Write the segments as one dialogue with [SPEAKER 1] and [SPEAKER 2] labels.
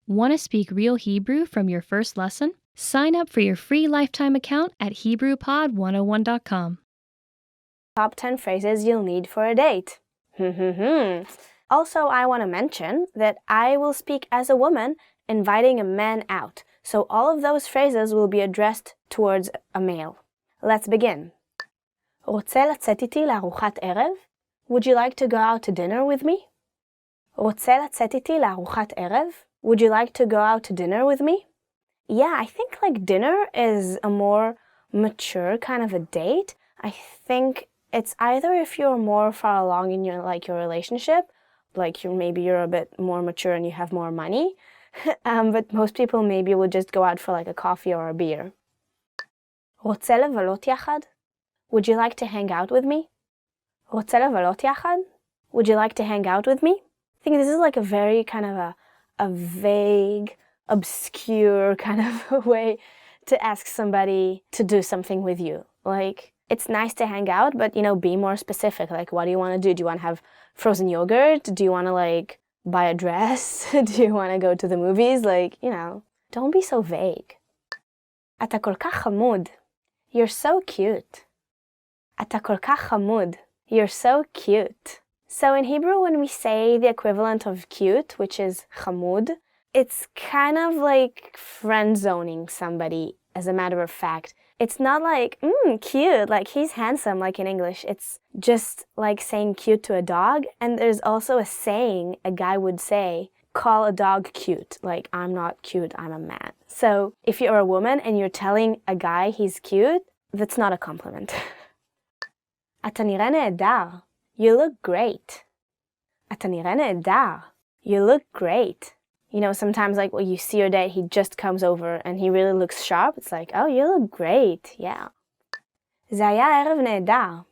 [SPEAKER 1] Want to speak real Hebrew from your first lesson? Sign up for your free lifetime account at HebrewPod101.com.
[SPEAKER 2] Top 10 phrases you'll need for a date. Also, I want to mention that I will speak as a woman inviting a man out, so all of those phrases will be addressed towards a male. Let's begin. רוצה לצאת איתי לארוחת ערב? Would you like to go out to dinner with me? רוצה לצאת איתי לארוחת ערב? Would you like to go out to dinner with me? Yeah, I think like dinner is a more mature kind of a date. I think it's either if you're more far along in your relationship, like maybe you're a bit more mature and you have more money, but most people maybe would just go out for like a coffee or a beer. רוצה לבלות יחד? Would you like to hang out with me? רוצה לבלות יחד? Would you like to hang out with me? I think this is like a very kind of a vague, obscure kind of a way to ask somebody to do something with you. Like, it's nice to hang out, but, be more specific. Like, what do you want to do? Do you want to have frozen yogurt? Do you want to, like, buy a dress? Do you want to go to the movies? Like, don't be so vague. אתה כל כך חמוד. You're so cute. אתה כל כך חמוד. You're so cute. So in Hebrew, when we say the equivalent of cute, which is chamud, it's kind of like friend-zoning somebody, as a matter of fact. It's not like, cute, like he's handsome, like in English. It's just like saying cute to a dog. And there's also a saying a guy would say, call a dog cute. Like, I'm not cute, I'm a man. So if you're a woman and you're telling a guy he's cute, that's not a compliment. אתה נראה נהדר. You look great. אתה נראה נהדר. You look great. Sometimes like when you see your date, he just comes over and he really looks sharp. It's like, oh, you look great. Yeah. זה היה ערב נהדר.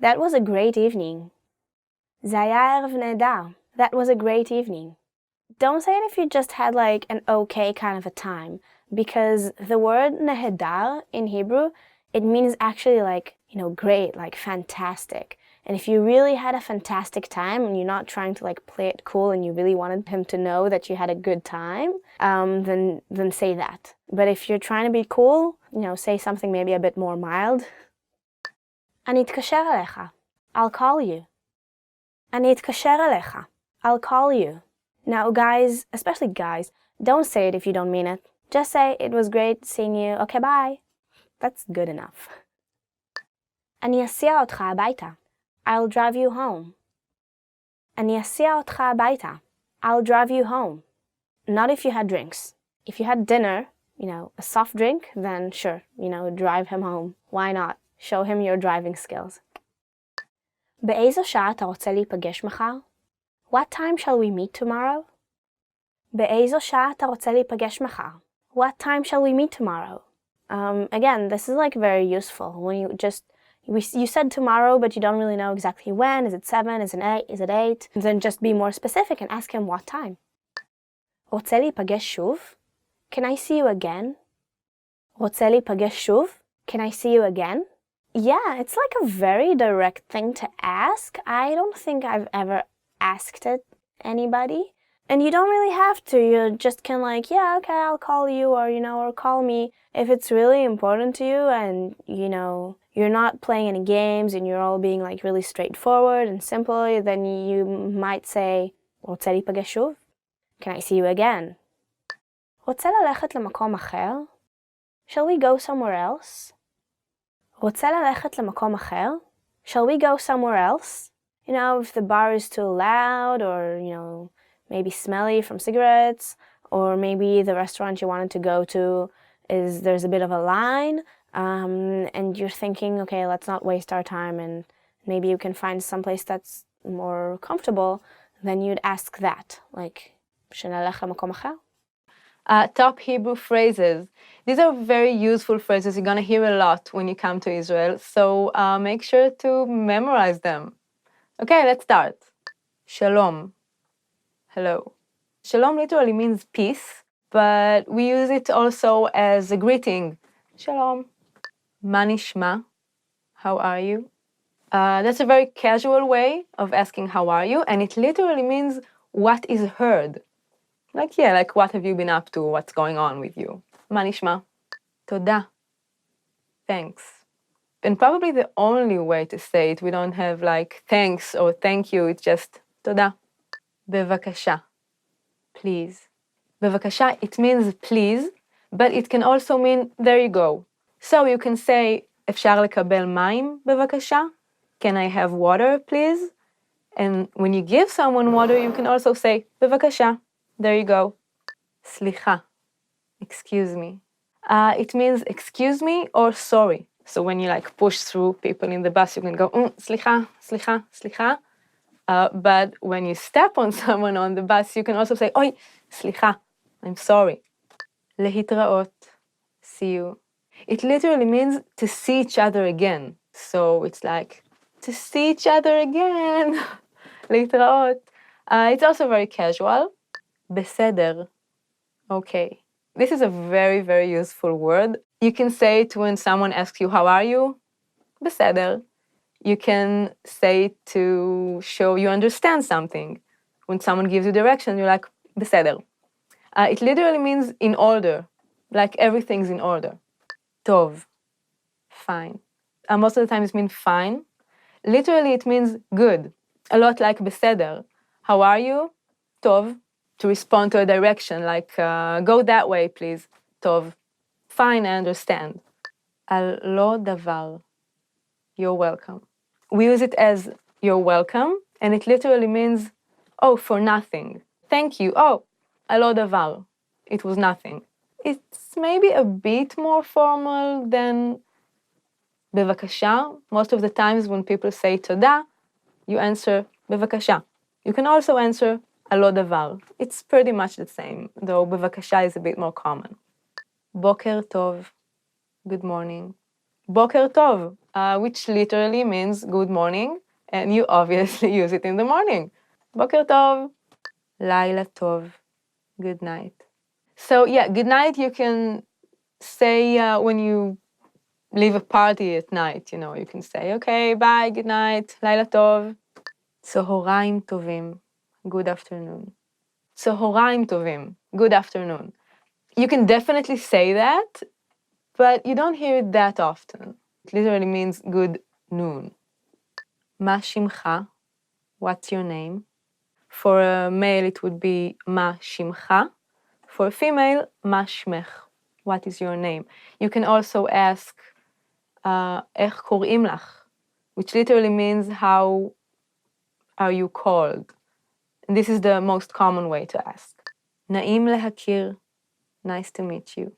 [SPEAKER 2] That was a great evening. זה היה ערב נהדר. That was a great evening. Don't say it if you just had like an okay kind of a time, because the word nehedar in Hebrew, it means actually like, great, like fantastic. And if you really had a fantastic time and you're not trying to like play it cool and you really wanted him to know that you had a good time, then say that. But if you're trying to be cool, say something maybe a bit more mild. אני אתקשר אליך. I'll call you. אני אתקשר אליך. I'll call you. Now guys, especially guys, don't say it if you don't mean it. Just say, it was great seeing you. Okay, bye. That's good enough. אני אסיע אותך הביתה. I'll drive you home. אני אסיע אותך הביתה. I'll drive you home. Not if you had drinks. If you had dinner, a soft drink, then sure, drive him home. Why not? Show him your driving skills. באיזו שעה אתה רוצה להיפגש מחר? What time shall we meet tomorrow? באיזו שעה אתה רוצה להיפגש מחר? What time shall we meet tomorrow? Again, this is like very useful when you said tomorrow, but you don't really know exactly when. Is it 7? Is it 8? Then just be more specific and ask him what time. רוצה להיפגש שוב? Can I see you again? רוצה להיפגש שוב? Can I see you again? Yeah, it's like a very direct thing to ask. I don't think I've ever asked it anybody. And you don't really have to. You just can like, yeah, okay, I'll call you, or, or call me. If it's really important to you and, you're not playing any games and you're all being like really straightforward and simple, then you might say, רוצה להיפגש שוב? Can I see you again? רוצה ללכת למקום אחר? Shall we go somewhere else? רוצה ללכת למקום אחר? Shall we go somewhere else? If the bar is too loud or, maybe smelly from cigarettes, or maybe the restaurant you wanted to go to there's a bit of a line, and you're thinking, okay, let's not waste our time, and maybe you can find someplace that's more comfortable, then you'd ask that, like, שנלך למקום אחר?
[SPEAKER 3] Top Hebrew phrases. These are very useful phrases. You're going to hear a lot when you come to Israel, so make sure to memorize them. Okay, let's start. Shalom. Hello. Shalom literally means peace, but we use it also as a greeting. Shalom. מה נשמע? How are you? That's a very casual way of asking how are you, and it literally means what is heard. Like, yeah, like what have you been up to? What's going on with you? מה נשמע? תודה. Thanks. And probably the only way to say it, we don't have like thanks or thank you, it's just תודה. בבקשה. Please. בבקשה, it means please, but it can also mean there you go. So you can say, אפשר לקבל מים בבקשה? Can I have water, please? And when you give someone water, you can also say, בבקשה. There you go. סליחה. Excuse me. It means excuse me or sorry. So when you like push through people in the bus, you can go, סליחה, סליחה, סליחה. But when you step on someone on the bus, you can also say, אוי, סליחה, I'm sorry. להתראות. See you. It literally means to see each other again. So it's like, to see each other again. להתראות. It's also very casual. בסדר. Okay. This is a very, very useful word. You can say it when someone asks you, how are you? בסדר. You can say it to show you understand something. When someone gives you direction, you're like, בסדר. It literally means in order, like everything's in order. טוב. Fine. Most of the time it means fine. Literally it means good. A lot like בסדר. How are you? טוב. To respond to a direction, like go that way, please. טוב. Fine, I understand. על לא דבר. You're welcome. We use it as you're welcome, and it literally means, oh, for nothing. Thank you. Oh, על לא דבר. It was nothing. It's maybe a bit more formal than בבקשה. Most of the times when people say תודה, you answer בבקשה. You can also answer על לא דבר. It's pretty much the same, though בבקשה is a bit more common. בוקר טוב. Good morning. בוקר טוב, which literally means good morning, and you obviously use it in the morning. בוקר טוב. לילה טוב. Good night. So yeah, good night you can say when you leave a party at night, you know, you can say, okay, bye, good night, לילה טוב. צהריים טובים. Good afternoon. צהריים טובים. Good afternoon. You can definitely say that, but you don't hear it that often. It literally means good noon. מה שמך? What's your name? For a male, it would be מה שמך. For a female, מה שמך? What is your name? You can also ask, איך קוראים לך? Which literally means how are you called? And this is the most common way to ask. נעים להכיר. Nice to meet you.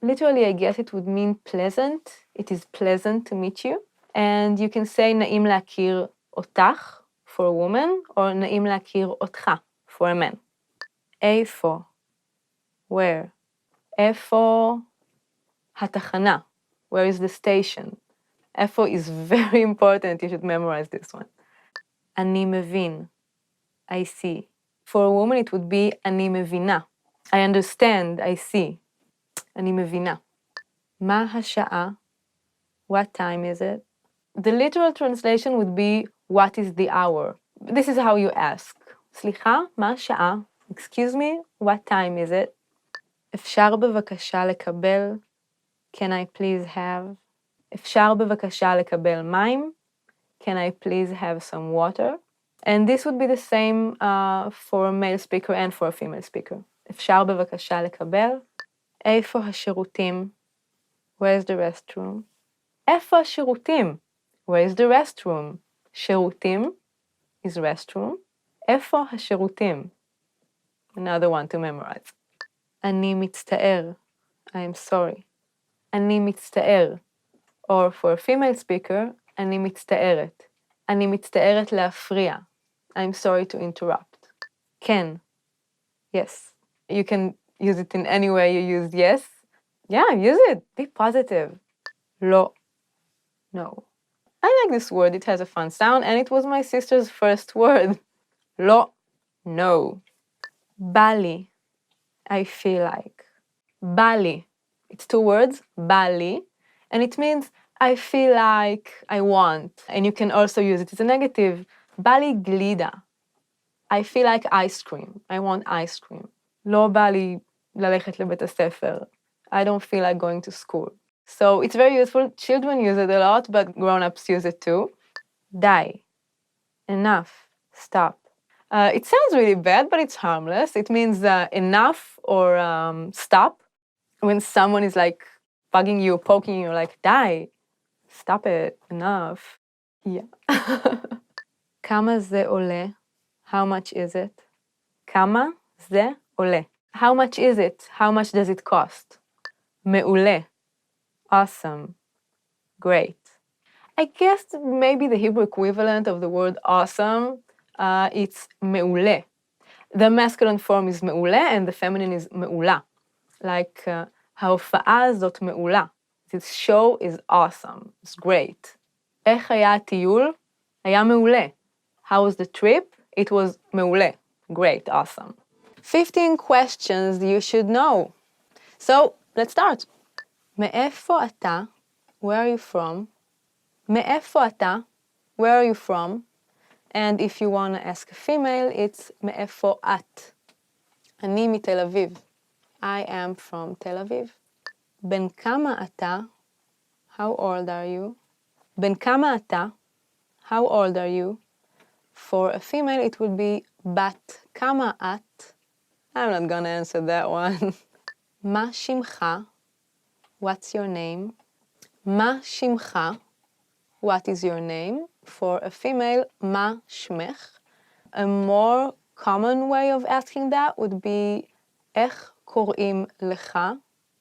[SPEAKER 3] Literally, I guess it would mean pleasant. It is pleasant to meet you. And you can say נעים להכיר אותך for a woman, or נעים להכיר אותך for a man. איפה? Where? איפה התחנה? Where is the station? איפה is very important. You should memorize this one. אני מבין. I see. For a woman, it would be אני מבינה. I understand, I see. אני מבינה. מה השעה? What time is it? The literal translation would be, what is the hour? This is how you ask. סליחה, מה השעה? Excuse me, what time is it? אפשר בבקשה לקבל? Can I please have? אפשר בבקשה לקבל מים? Can I please have some water? And this would be the same for a male speaker and for a female speaker. אפשר בבקשה לקבל? איפה השירותים? Where's the restroom? איפה השירותים? Where's the restroom? שירותים is restroom. איפה השירותים? Another one to memorize. אני מצטער. I'm sorry. אני מצטער. Or for a female speaker, אני מצטערת. אני מצטערת להפריע. I'm sorry to interrupt. כן. Yes. You can use it in any way you use yes. Yeah, use it. Be positive. לא. No. I like this word. It has a fun sound, and it was my sister's first word. לא. No. בא לי. I feel like. בא לי. It's two words. בא לי. And it means I feel like, I want. And you can also use it as a negative. בא לי גלידה. I feel like ice cream. I want ice cream. לא בא לי ללכת לבית הספר. I don't feel like going to school. So it's very useful. Children use it a lot, but grown-ups use it too. די. Enough. Stop. It sounds really bad, but it's harmless. It means enough or stop. When someone is like bugging you, poking you, like, די. Stop it. Enough. Yeah. כמה זה עולה? How much is it? כמה זה עולה? How much is it? How much does it cost? מעולה. Awesome. Great. I guess maybe the Hebrew equivalent of the word awesome, it's מעולה. The masculine form is מעולה and the feminine is מעולה. Like, ההופעה הזאת מעולה. This show is awesome. It's great. איך היה הטיול? היה מעולה. How was the trip? It was מעולה. Great, awesome. 15 questions you should know. So, let's start. מאיפה אתה? Where are you from? מאיפה אתה? Where are you from? And if you want to ask a female, it's מאיפה את? אני מתל אביב. I am from תל אביב. בן כמה אתה? How old are you? בן כמה אתה? How old are you? For a female, it would be בת כמה את? I'm not gonna answer that one. מה שמך? What's your name? מה שמך? What is your name? For a female, מה שמך? A more common way of asking that would be איך קוראים לך?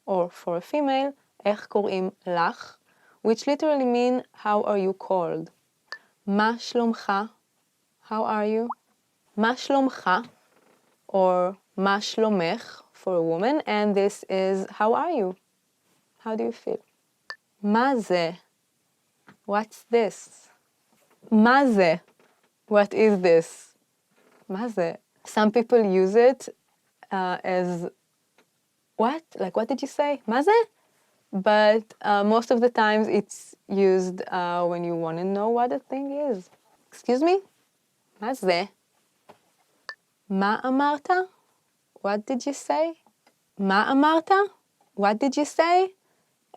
[SPEAKER 3] Or for a female, איך קוראים לך? Which literally mean how are you called? מה שלומך? How are you? מה שלומך? Or מה שלומך for a woman, and this is how are you? How do you feel? מה זה? What's this? מה זה? What is this? מה זה? Some people use it as what? Like, what did you say? מה זה? But most of the times it's used when you want to know what a thing is. Excuse me? מה זה? מה אמרת? What did you say? מה אמרת? What did you say?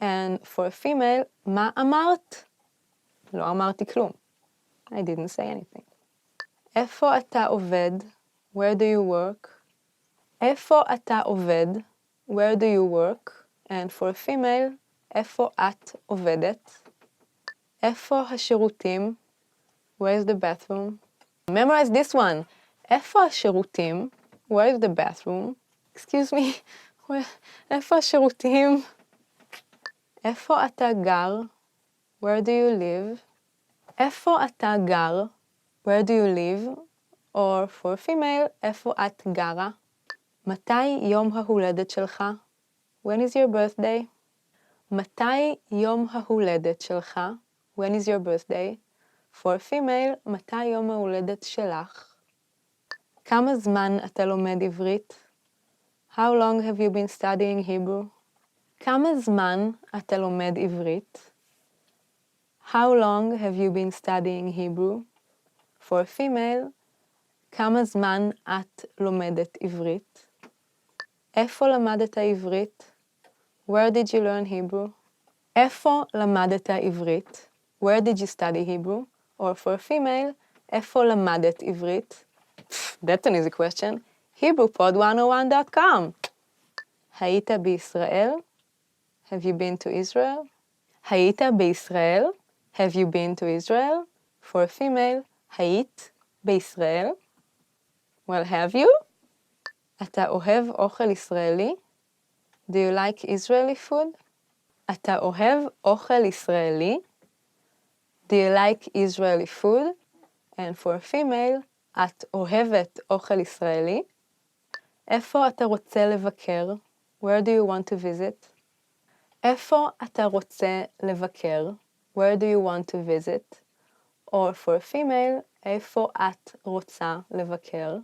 [SPEAKER 3] And for a female, מה אמרת? לא אמרתי כלום. I didn't say anything. איפה אתה עובד? Where do you work? איפה אתה עובד? Where do you work? And for a female, איפה את עובדת? איפה השירותים? Where's the bathroom? Memorize this one. איפה השירותים? Where's the bathroom? Excuse me. איפה השירותים? איפה אתה גר? Where do you live? איפה אתה גר? Where do you live? Or for a female, איפה את גרה? מתי יום ההולדת שלך? When is your birthday? מתי יום ההולדת שלך? When is your birthday? For a female, מתי יום ההולדת שלך? כמה זמן אתה לומד עברית? How long have you been studying Hebrew? כמה זמן אתה לומד עברית? How long have you been studying Hebrew? For a female, כמה זמן את לומדת עברית? איפה למדת עברית? Where did you learn Hebrew? איפה למדת עברית? Where did you study Hebrew? Or for a female, איפה למדת עברית? That's an easy question. HebrewPod101.com. היית בישראל? Have you been to Israel? היית בישראל? Have you been to Israel? For a female, היית בישראל? Well, have you? אתה אוהב אוכל ישראלי? Do you like Israeli food? אתה אוהב אוכל ישראלי? Do you like Israeli food? And for a female, את אוהבת אוכל ישראלי? איפה אתה רוצה לבקר? Where do you want to visit? איפה אתה רוצה לבקר? Where do you want to visit? Or for a female, איפה את רוצה לבקר?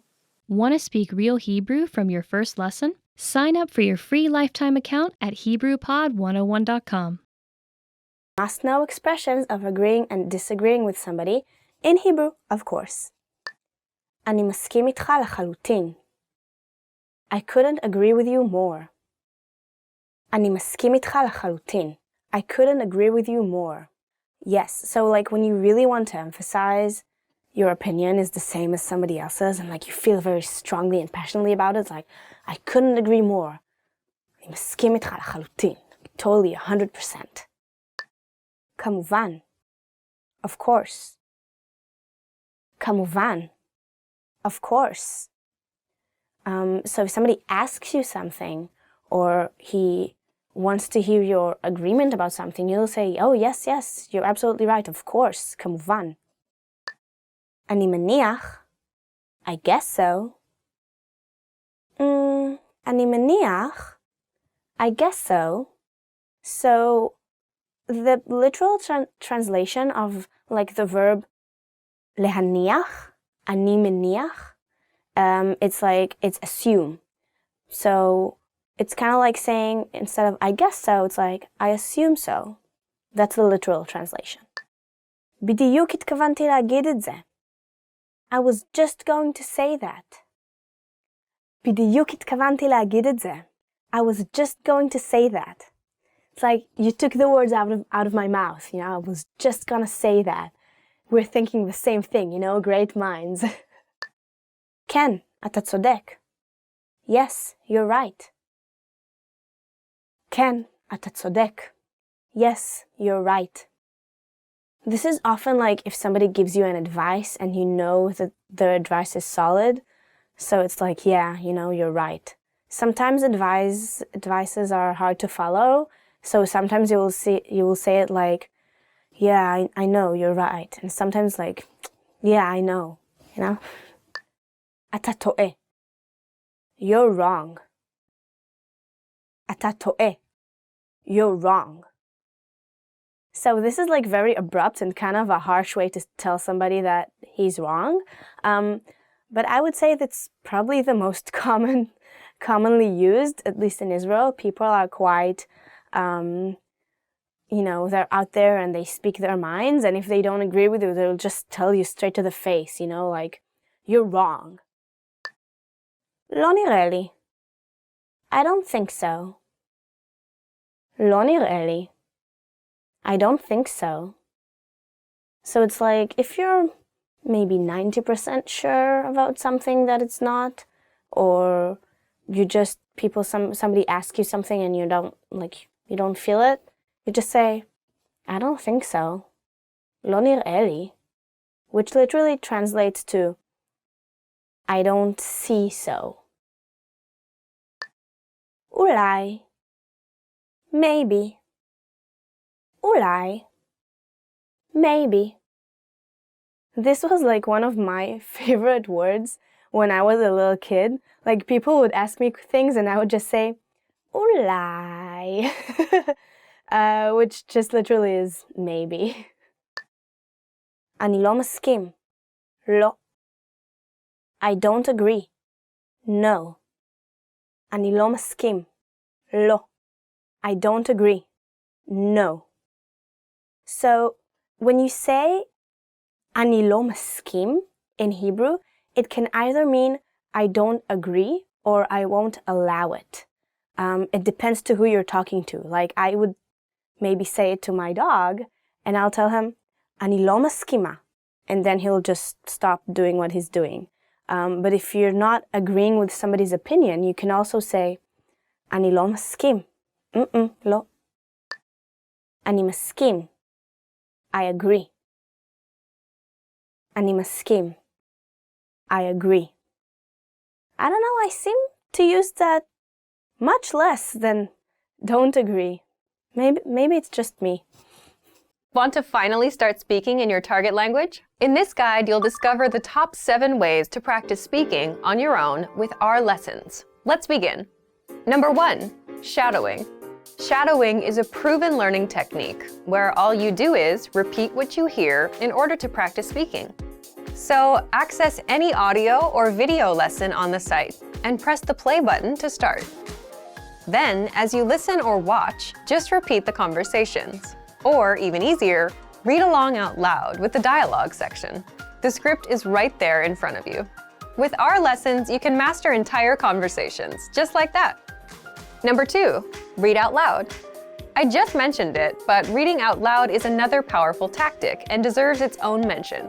[SPEAKER 1] Want to speak real Hebrew from your first lesson? Sign up for your free lifetime account at HebrewPod101.com.
[SPEAKER 2] Must know expressions of agreeing and disagreeing with somebody, in Hebrew, of course. אני מסכים איתך לחלוטין. I couldn't agree with you more. אני מסכים איתך לחלוטין. I couldn't agree with you more. Yes, so like when you really want to emphasize your opinion is the same as somebody else's and like you feel very strongly and passionately about it, it's like, I couldn't agree more. אני מסכים איתך לחלוטין. Totally, 100%. כמובן. Of course. כמובן. Of course. So if somebody asks you something or he wants to hear your agreement about something, you'll say, oh, yes, yes, you're absolutely right, of course, כמובן. אני מניח, I guess so. אני מניח, I guess so. So the literal translation of like the verb להניח, אני מניח, it's assume. So it's kind of like saying, instead of I guess so, it's like I assume so. That's the literal translation. בדיוק התכוונתי להגיד את זה. I was just going to say that. בדיוק התכוונתי להגיד את זה. I was just going to say that. It's like you took the words out of my mouth, I was just gonna say that. We're thinking the same thing, great minds. כן, אתה צודק. Yes, you're right. כן, אתה צודק. Yes, you're right. This is often like if somebody gives you an advice and you know that their advice is solid. So it's like, yeah, you're right. Sometimes advices are hard to follow. So sometimes you will say it like, yeah, I know, you're right. And sometimes like, yeah, I know, אתה טועה. You're wrong. אתה טועה. You're wrong. So this is like very abrupt and kind of a harsh way to tell somebody that he's wrong. But I would say that's probably the most commonly used, at least in Israel. People are quite, they're out there and they speak their minds. And if they don't agree with you, they'll just tell you straight to the face, like, you're wrong. לא נראה לי. I don't think so. לא נראה לי. I don't think so. So it's like, if you're maybe 90% sure about something that it's not, or somebody asks you something and you don't feel it, you just say, I don't think so. לא נראה לי, which literally translates to, I don't see so. אולי. Maybe. אולי. Maybe. This was like one of my favorite words when I was a little kid. Like people would ask me things and I would just say, אולי. Which just literally is maybe. אני לא מסכים. לא. I don't agree. No. אני לא מסכים. לא. I don't agree. No. So when you say אני לא מסכים in Hebrew, it can either mean I don't agree or I won't allow it. It depends to who you're talking to. Like I would maybe say it to my dog and I'll tell him אני לא מסכימה, and then he'll just stop doing what he's doing. But if you're not agreeing with somebody's opinion, you can also say אני לא מסכים. לא. אני מסכים. I agree. אני מסכים. I agree. I don't know, I seem to use that much less than don't agree. Maybe it's just me.
[SPEAKER 4] Want to finally start speaking in your target language? In this guide, you'll discover the top 7 ways to practice speaking on your own with our lessons. Let's begin. Number 1, shadowing. Shadowing is a proven learning technique where all you do is repeat what you hear in order to practice speaking. So access any audio or video lesson on the site and press the play button to start. Then, as you listen or watch, just repeat the conversations. Or, even easier, read along out loud with the dialogue section. The script is right there in front of you. With our lessons, you can master entire conversations, just like that. Number 2, read out loud. I just mentioned it, but reading out loud is another powerful tactic and deserves its own mention.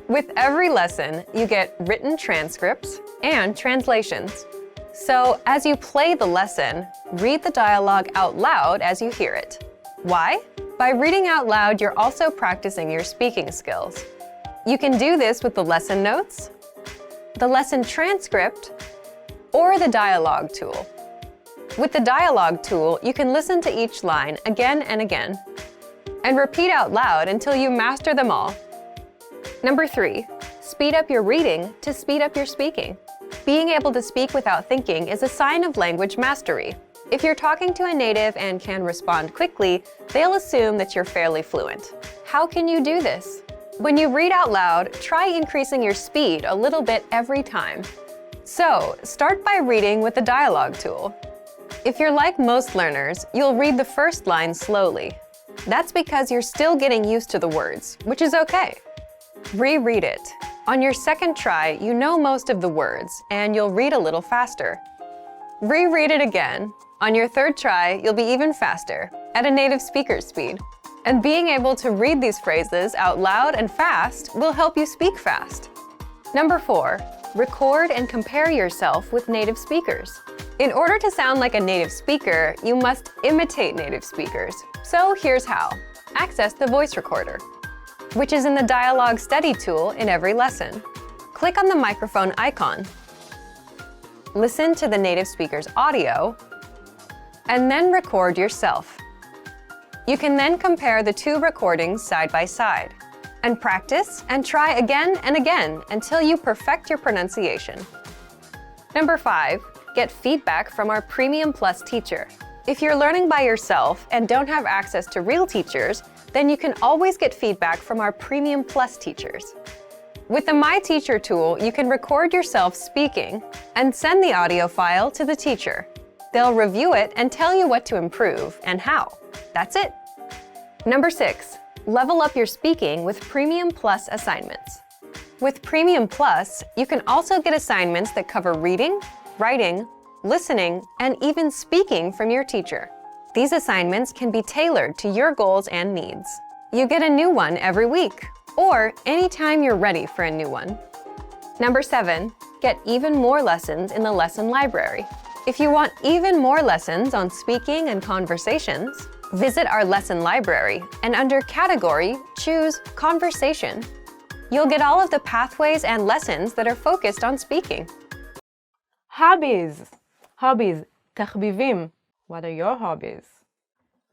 [SPEAKER 4] With every lesson, you get written transcripts and translations. So as you play the lesson, read the dialogue out loud as you hear it. Why? By reading out loud, you're also practicing your speaking skills. You can do this with the lesson notes, the lesson transcript, or the dialogue tool. With the dialogue tool, you can listen to each line again and again, and repeat out loud until you master them all. Number 3, speed up your reading to speed up your speaking. Being able to speak without thinking is a sign of language mastery. If you're talking to a native and can respond quickly, they'll assume that you're fairly fluent. How can you do this? When you read out loud, try increasing your speed a little bit every time. So, start by reading with the dialogue tool. If you're like most learners, you'll read the first line slowly. That's because you're still getting used to the words, which is okay. Reread it. On your second try, you know most of the words, and you'll read a little faster. Reread it again. On your third try, you'll be even faster, at a native speaker's speed. And being able to read these phrases out loud and fast will help you speak fast. Number 4, record and compare yourself with native speakers. In order to sound like a native speaker, you must imitate native speakers. So here's how. Access the voice recorder, which is in the Dialogue Study tool in every lesson. Click on the microphone icon. Listen to the native speaker's audio, and then record yourself. You can then compare the 2 recordings side by side, and practice and try again and again until you perfect your pronunciation. Number 5, get feedback from our Premium Plus teacher. If you're learning by yourself and don't have access to real teachers, then you can always get feedback from our Premium Plus teachers. With the My Teacher tool, you can record yourself speaking and send the audio file to the teacher. They'll review it and tell you what to improve and how. That's it. Number 6, level up your speaking with Premium Plus assignments. With Premium Plus, you can also get assignments that cover reading, writing, listening, and even speaking from your teacher. These assignments can be tailored to your goals and needs. You get a new one every week, or anytime you're ready for a new one. Number 7, get even more lessons in the lesson library. If you want even more lessons on speaking and conversations, visit our lesson library and under Category, choose Conversation. You'll get all of the pathways and lessons that are focused on speaking.
[SPEAKER 3] Hobbies. Hobbies. תחביבים. What are your hobbies?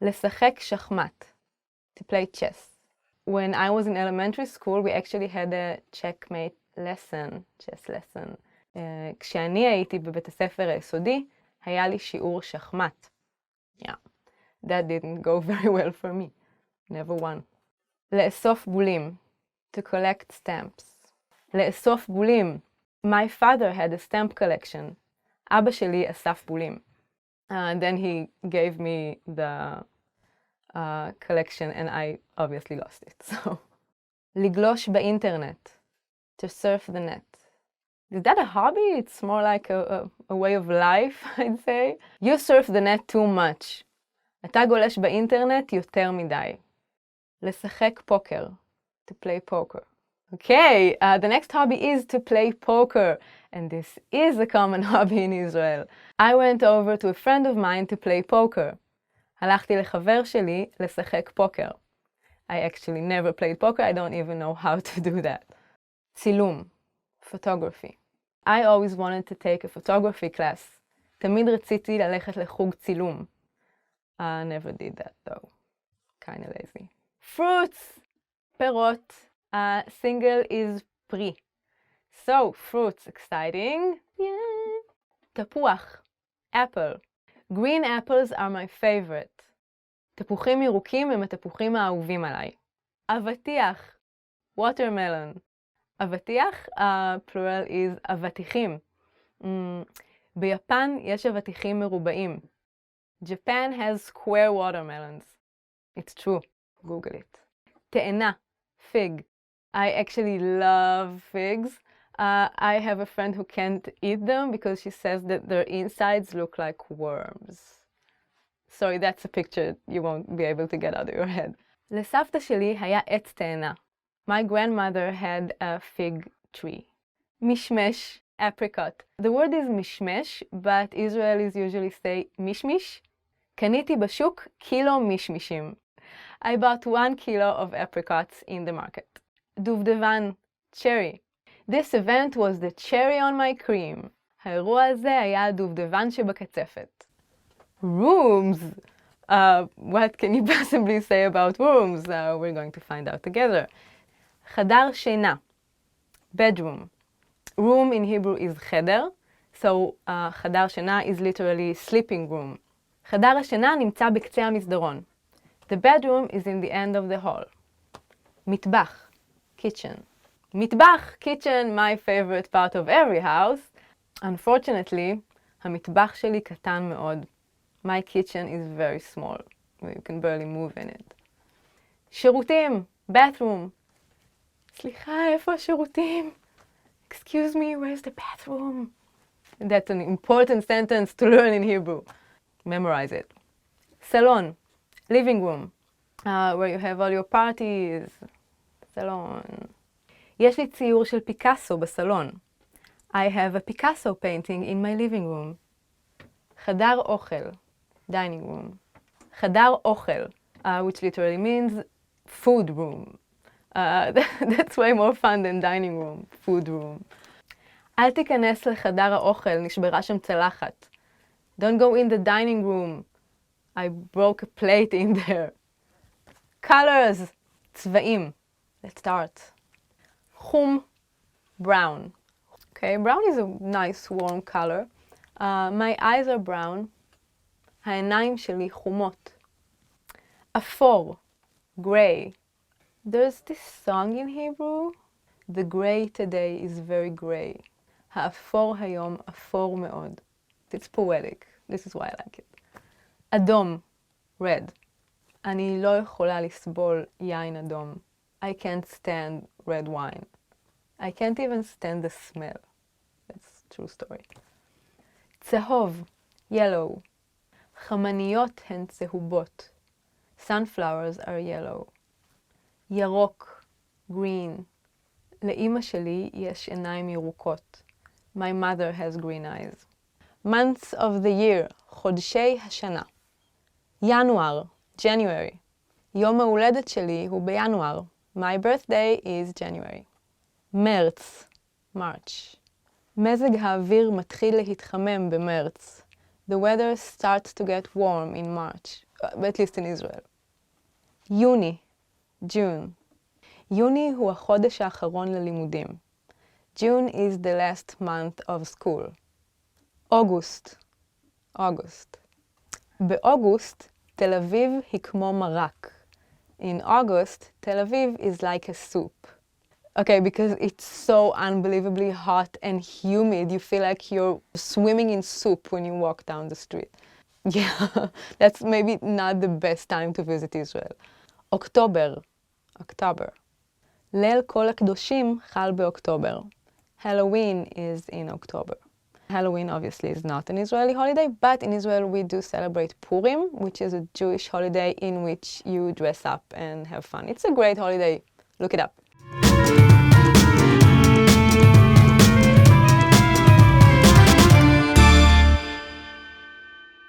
[SPEAKER 3] לשחק שחמט. To play chess. When I was in elementary school, we actually had a checkmate lesson, chess lesson. כשאני הייתי בבית הספר היסודי, היה לי שיעור שחמט. Yeah, that didn't go very well for me. Never won. לאסוף בולים. To collect stamps. לאסוף בולים. My father had a stamp collection. אבא שלי אסף בולים. And then he gave me the collection and I obviously lost it. So, לגלוש באינטרנט. To surf the net. Is that a hobby? It's more like a way of life, I'd say. You surf the net too much. אתה גולש באינטרנט יותר מדי. לשחק פוקר. To play poker. Okay, the next hobby is to play poker. And this is a common hobby in Israel. I went over to a friend of mine to play poker. הלכתי לחבר שלי לשחק פוקר. I actually never played poker. I don't even know how to do that. צילום. Photography. I always wanted to take a photography class. תמיד רציתי ללכת לחוג צילום. I never did that though. Kind of lazy. Fruits. פירות. Single is פרי. So, fruits, exciting. Yeah. תפוח. Apple. Green apples are my favorite. תפוחים ירוקים הם התפוחים האהובים עליי. אבטיח. Watermelon. אבטיח, plural is אבטיחים. ביפן יש אבטיחים מרובעים. Japan has square watermelons. It's true. Google it. תאנה. Fig. I actually love figs. I have a friend who can't eat them because she says that their insides look like worms. Sorry, that's a picture you won't be able to get out of your head. לסבתא שלי היה עץ תאנה. My grandmother had a fig tree. Mishmesh, apricot. The word is mishmesh, but Israelis usually say mishmish. קניתי בשוק קילו מישמישים. I bought 1 kilo of apricots in the market. דובדבן, cherry. This event was the cherry on my cream. האירוע הזה היה הדובדבן שבקצפת. Rooms. What can you possibly say about rooms? We're going to find out together. חדר שינה. Bedroom. Room in Hebrew is חדר, so חדר שינה is literally sleeping room. חדר השינה נמצא בקצה המסדרון. The bedroom is in the end of the hall. מטבח. Kitchen. מטבח, kitchen, my favorite part of every house. Unfortunately, המטבח שלי קטן מאוד. My kitchen is very small. You can barely move in it. שירותים, bathroom. סליחה, איפה השירותים? Excuse me, where's the bathroom? That's an important sentence to learn in Hebrew. Memorize it. Salon, living room, where you have all your parties. Salon. יש לי ציור של פיקאסו בסלון. I have a Picasso painting in my living room. חדר אוכל, dining room. חדר אוכל, which literally means food room. That's way more fun than dining room, food room. אל תיכנס לחדר האוכל, נשברה שם צלחת. Don't go in the dining room. I broke a plate in there. Colors, צבעים. Let's start. חום, brown. Okay, brown is a nice warm color. My eyes are brown. העיניים שלי חומות. אפור, gray. There's this song in Hebrew. The gray today is very gray. האפור היום אפור מאוד. It's poetic. This is why I like it. אדום, red. אני לא יכולה לסבול יין אדום. I can't stand red wine. I can't even stand the smell. That's a true story. צהוב, yellow. חמניות הן צהובות. Sunflowers are yellow. ירוק, green. לאמא שלי יש עיניים ירוקות. My mother has green eyes. Months of the year, חודשי השנה. ינואר, January. יום ההולדת שלי הוא בינואר. My birthday is January. מרץ, March. מזג האוויר מתחיל להתחמם במרץ. The weather starts to get warm in March, at least in Israel. יוני, June. יוני הוא החודש האחרון ללימודים. June is the last month of school. אוגוסט, August. באוגוסט, תל אביב היא כמו מרק. In August, Tel Aviv is like a soup. Okay, because it's so unbelievably hot and humid, you feel like you're swimming in soup when you walk down the street. Yeah, that's maybe not the best time to visit Israel. October, ליל כל הקדושים חל באוקטובר. Halloween is in October. Halloween obviously is not an Israeli holiday, but in Israel we do celebrate Purim, which is a Jewish holiday in which you dress up and have fun. It's a great holiday. Look it up.